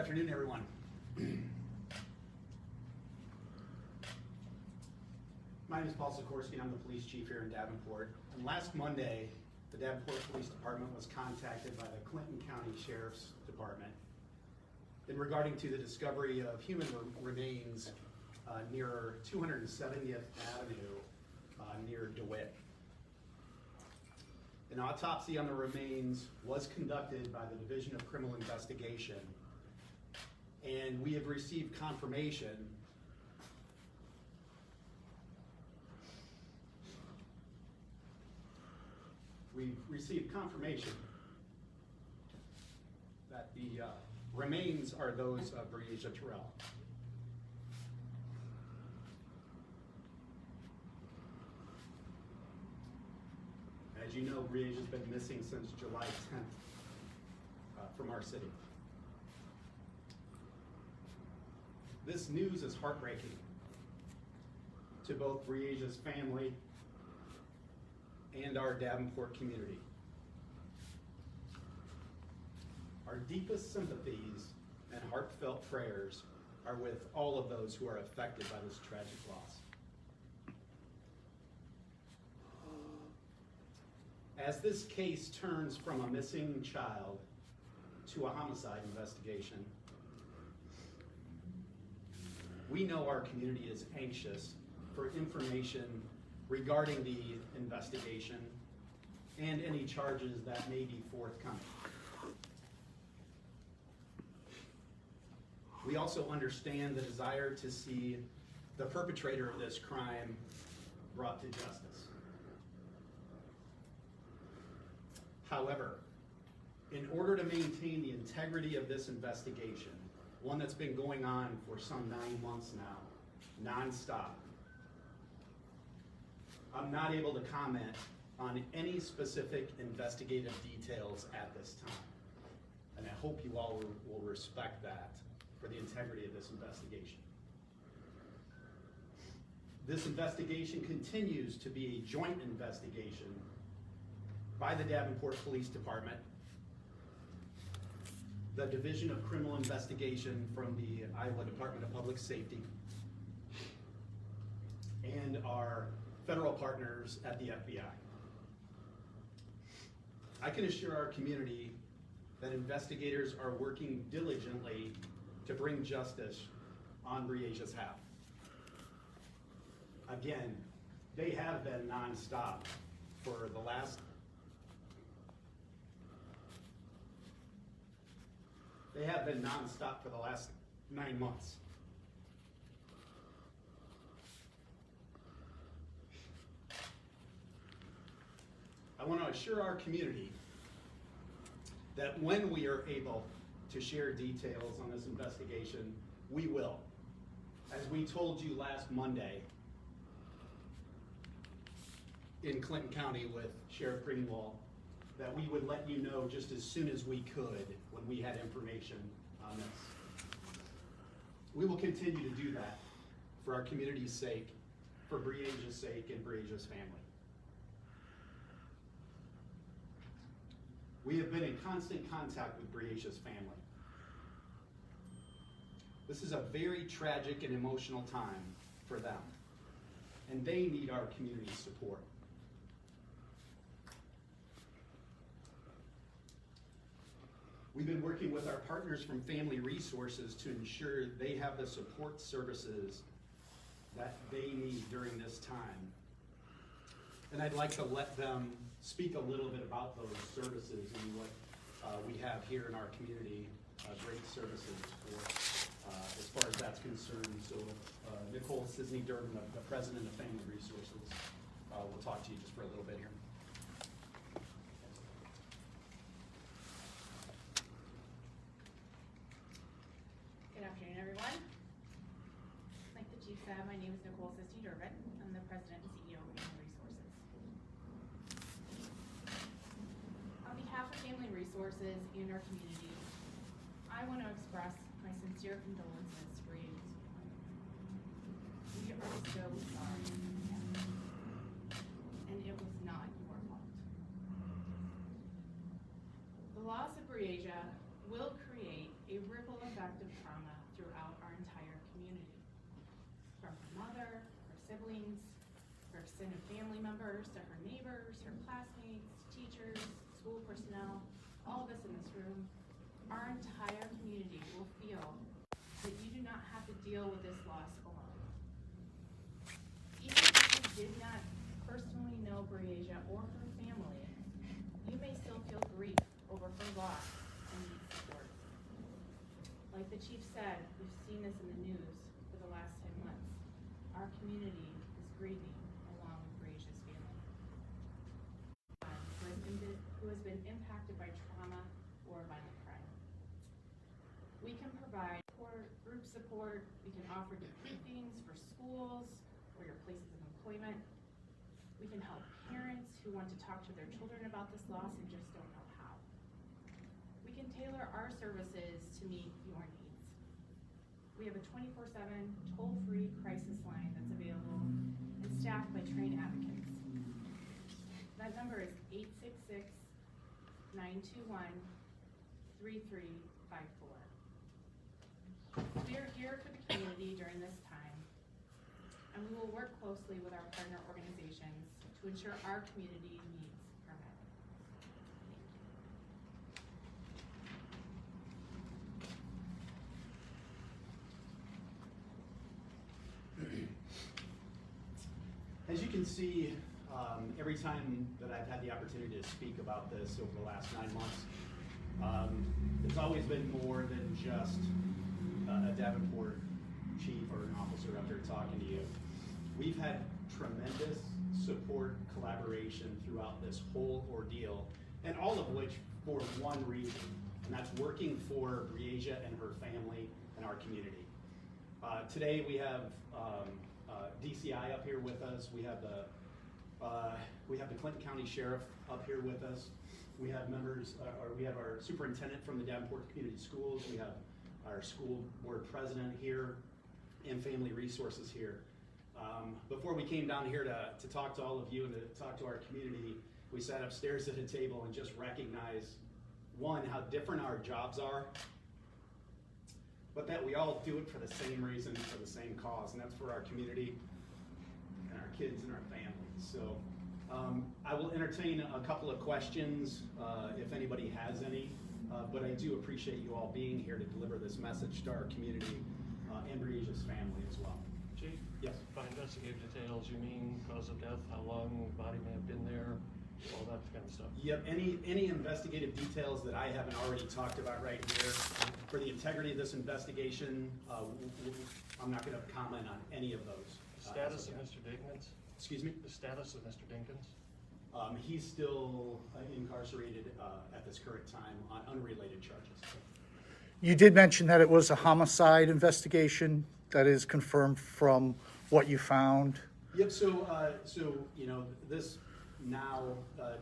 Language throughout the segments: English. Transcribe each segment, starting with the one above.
afternoon, everyone. My name is Paul Sikorsky, and I'm the police chief here in Davenport. And last Monday, the Davenport Police Department was contacted by the Clinton County Sheriff's Department in regarding to the discovery of human remains near 270th Avenue near DeWitt. An autopsy on the remains was conducted by the Division of Criminal Investigation, and we have received confirmation that the remains are those of Breasia Terrell. As you know, Breasia's been missing since July 10th from our city. This news is heartbreaking to both Breasia's family and our Davenport community. Our deepest sympathies and heartfelt prayers are with all of those who are affected by this tragic loss. As this case turns from a missing child to a homicide investigation, we know our community is anxious for information regarding the investigation and any charges that may be forthcoming. We also understand the desire to see the perpetrator of this crime brought to justice. However, in order to maintain the integrity of this investigation, one that's been going on for some 9 months now, nonstop, I'm not able to comment on any specific investigative details at this time. And I hope you all will respect that for the integrity of this investigation. This investigation continues to be a joint investigation by the Davenport Police Department, the Division of Criminal Investigation from the Iowa Department of Public Safety, and our federal partners at the FBI. I can assure our community that investigators are working diligently to bring justice on Breasia's behalf. Again, they have been nonstop for the last They have been nonstop for the last 9 months. I want to assure our community that when we are able to share details on this investigation, we will. As we told you last Monday in Clinton County with Sheriff Greenwald, that we would let you know just as soon as we could when we had information on this. We will continue to do that for our community's sake, for Breasia's sake, and Breasia's family. We have been in constant contact with Breasia's family. This is a very tragic and emotional time for them, and they need our community's support. We've been working with our partners from Family Resources to ensure they have the support services that they need during this time. And I'd like to let them speak a little bit about those services and what we have here in our community, great services for, as far as that's concerned. So Nicole Sisney-Durbin, the president of Family Resources, will talk to you just for a little bit here. Good afternoon, everyone. Like the chief said, my name is Nicole Sisney-Durbin. I'm the president and CEO of Family Resources. On behalf of Family Resources and our community, I want to express my sincere condolences to Breasia's family. We are so sorry, and it was not your fault. The loss of Breasia will create a a ripple effect of trauma throughout our entire community. From her mother, her siblings, her extended family members, to her neighbors, her classmates, teachers, school personnel, all of us in this room, our entire community will feel that you do not have to deal with this loss alone. Even if you did not personally know Breasia or her family, you may still feel grief over her loss and need support. Like the chief said, we've seen this in the news for the last 10 months. Our community is grieving along with Breasia's family, who has been impacted by trauma or violent crime. We can provide group support, we can offer debriefings for schools or your places of employment. We can help parents who want to talk to their children about this loss and just don't know how. We can tailor our services to meet your needs. We have a 24/7 toll-free crisis line that's available and staffed by trained advocates. That number is 866-921-3354. We are here for the community during this time, and we will work closely with our partner organizations to ensure our community needs are met. Thank you. As you can see, every time that I've had the opportunity to speak about this over the last 9 months, it's always been more than just a Davenport chief or an officer up there talking to you. We've had tremendous support, collaboration throughout this whole ordeal, and all of which for one reason, and that's working for Breasia and her family and our community. Today we have DCI up here with us. We have the Clinton County Sheriff up here with us. We have members, we have our superintendent from the Davenport Community Schools. We have our school board president here and family resources here. Before we came down here to talk to all of you and to talk to our community, we sat upstairs at a table and just recognized, one, how different our jobs are, but that we all do it for the same reason, for the same cause, and that's for our community and our kids and our families. So I will entertain a couple of questions if anybody has any, but I do appreciate you all being here to deliver this message to our community and Breasia's family as well. Chief? Yes. By investigative details, you mean cause of death, how long the body may have been there, all that kind of stuff? Yep, any investigative details that I haven't already talked about right here. For the integrity of this investigation, I'm not going to comment on any of those. Status of Mr. Dinkins? Excuse me? The status of Mr. Dinkins? He's still incarcerated at this current time on unrelated charges. You did mention that it was a homicide investigation that is confirmed from what you found. Yep, so you know, this now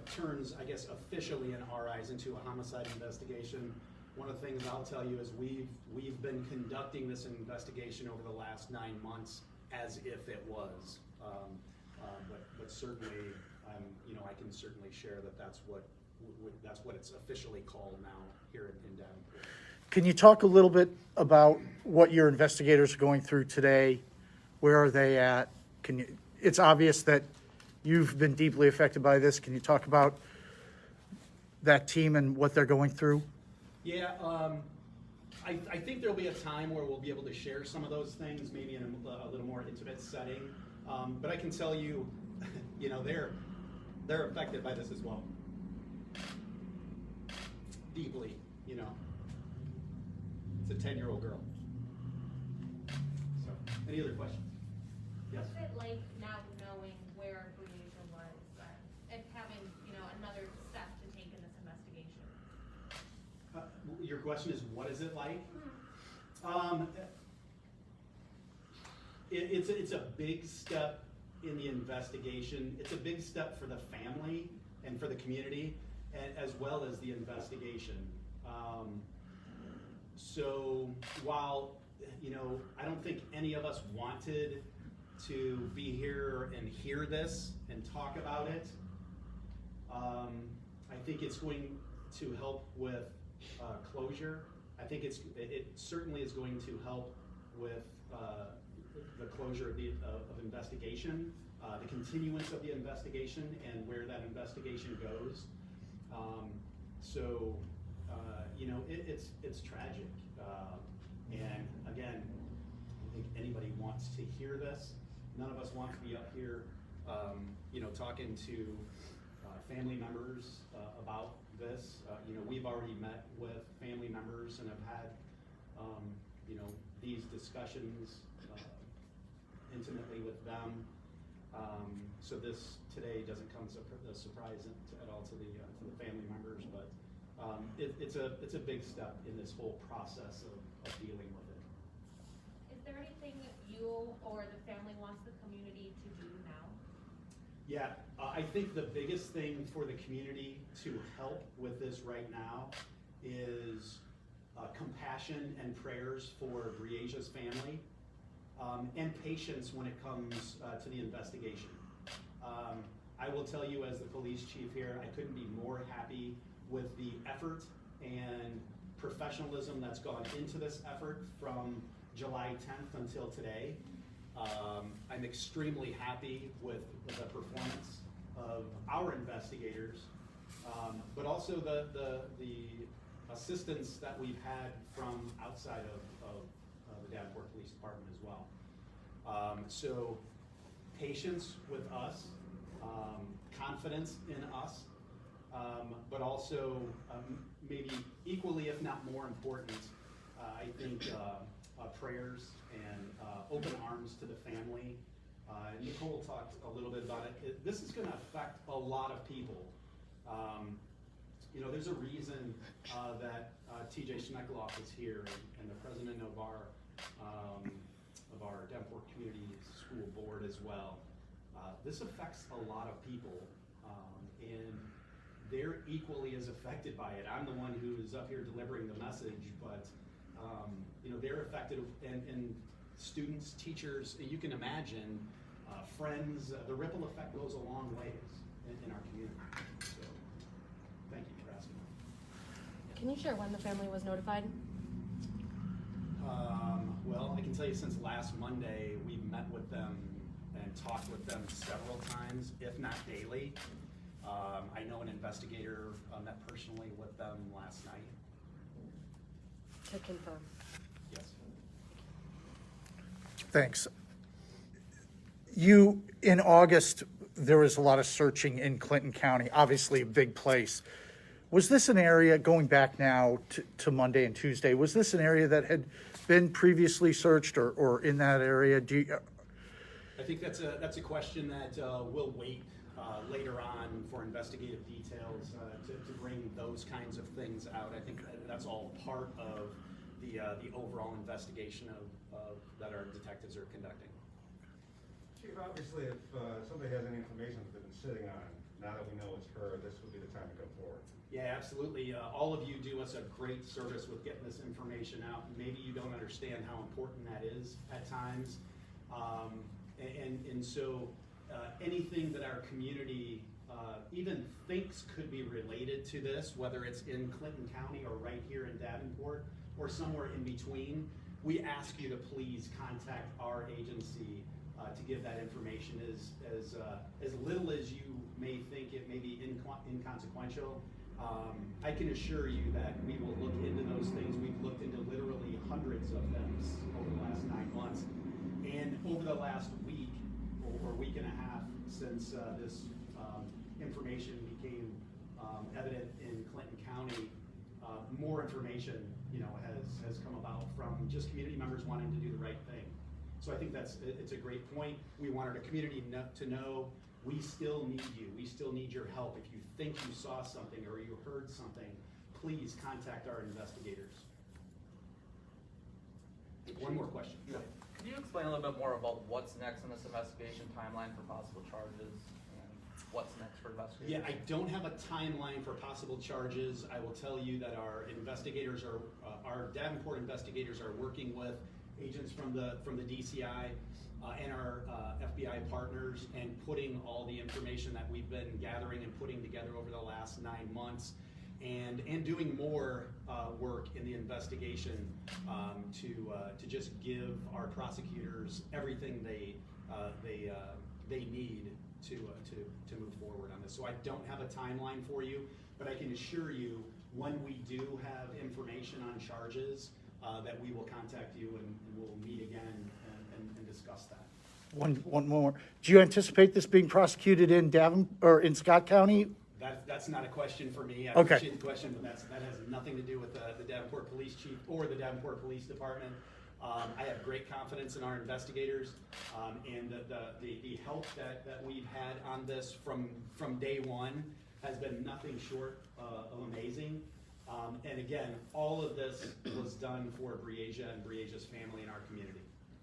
turns, I guess, officially in our eyes into a homicide investigation. One of the things I'll tell you is we've been conducting this investigation over the last 9 months as if it was, but certainly, you know, I can certainly share that that's what it's officially called now here in Davenport. Can you talk a little bit about what your investigators are going through today? Where are they at? It's obvious that you've been deeply affected by this. Can you talk about that team and what they're going through? Yeah, I think there'll be a time where we'll be able to share some of those things, maybe in a little more intimate setting. But I can tell you, you know, they're affected by this as well. Deeply, you know. It's a 10-year-old girl. So, any other questions? Yes? What's it like now knowing where Breasia was and having, you know, another step to take in this investigation? Your question is, what is it like? It's a big step in the investigation. It's a big step for the family and for the community, as well as the investigation. So while, you know, I don't think any of us wanted to be here and hear this and talk about it, I think it's going to help with closure. think it certainly is going to help with the closure of investigation, the continuance of the investigation, and where that investigation goes. So, you know, it's tragic. And again, I think anybody wants to hear this. None of us want to be up here, you know, talking to family members about this. You know, we've already met with family members and have had, you know, these discussions intimately with them. So this today doesn't come as a surprise at all to the family members, but it's a big step in this whole process of dealing with it. Is there anything you or the family wants the community to do now? Yeah, I think the biggest thing for the community to help with this right now is compassion and prayers for Breasia's family, and patience when it comes to the investigation. I will tell you, as the police chief here, I couldn't be more happy with the effort and professionalism that's gone into this effort from July 10th until today. I'm extremely happy with the performance of our investigators, but also the assistance that we've had from outside of the Davenport Police Department as well. So patience with us, confidence in us, but also maybe equally, if not more important, I think prayers and open arms to the family. Nicole talked a little bit about it. This is going to affect a lot of people. You know, there's a reason that TJ Schneckloff is here, and the president of our Davenport Community School Board as well. This affects a lot of people, and they're equally as affected by it. I'm the one who is up here delivering the message, but you know, they're affected, and students, teachers, you can imagine, friends, the ripple effect goes a long ways in our community. So, thank you for asking. Can you share when the family was notified? Well, I can tell you since last Monday, we've met with them and talked with them several times, if not daily. I know an investigator met personally with them last night. To confirm. Yes. Thanks. You, in August, there was a lot of searching in Clinton County, obviously a big place. Was this an area, going back now to Monday and Tuesday, was this an area that had been previously searched or in that area? I think that's a question that we'll wait later on for investigative details to bring those kinds of things out. I think that's all part of the overall investigation of that our detectives are conducting. Chief, obviously, if somebody has any information that they've been sitting on, now that we know it's her, this would be the time to come forward. Yeah, absolutely. All of you do us a great service with getting this information out. Maybe you don't understand how important that is at times. And so anything that our community even thinks could be related to this, whether it's in Clinton County or right here in Davenport or somewhere in between, we ask you to please contact our agency to give that information. As little as you may think it may be inconsequential, I can assure you that we will look into those things. We've looked into literally hundreds of them over the last 9 months. And over the last week or week and a half since this information became evident in Clinton County, more information, you know, has come about from just community members wanting to do the right thing. So I think it's a great point. We want our community to know we still need you. We still need your help. If you think you saw something or you heard something, please contact our investigators. One more question. Yeah. Could you explain a little bit more about what's next in this investigation, timeline for possible charges, and what's next for investigation? Yeah, I don't have a timeline for possible charges. I will tell you that our investigators our Davenport investigators are working with agents from the DCI and our FBI partners, and putting all the information that we've been gathering and putting together over the last 9 months and doing more work in the investigation to just give our prosecutors everything they need to move forward on this. So I don't have a timeline for you, but I can assure you, when we do have information on charges, that we will contact you and we'll meet again and discuss that. One more. Do you anticipate this being prosecuted in or in Scott County? That's not a question for me. I Okay. appreciate the question, but that has nothing to do with the Davenport Police Chief or the Davenport Police Department. I have great confidence in our investigators, and the help that we've had on this from day one has been nothing short of amazing. And again, all of this was done for Breasia and Breasia's family and our community.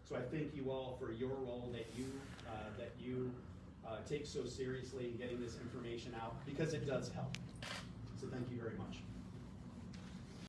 So I thank you all for your role that you take so seriously in getting this information out, because it does help. So thank you very much.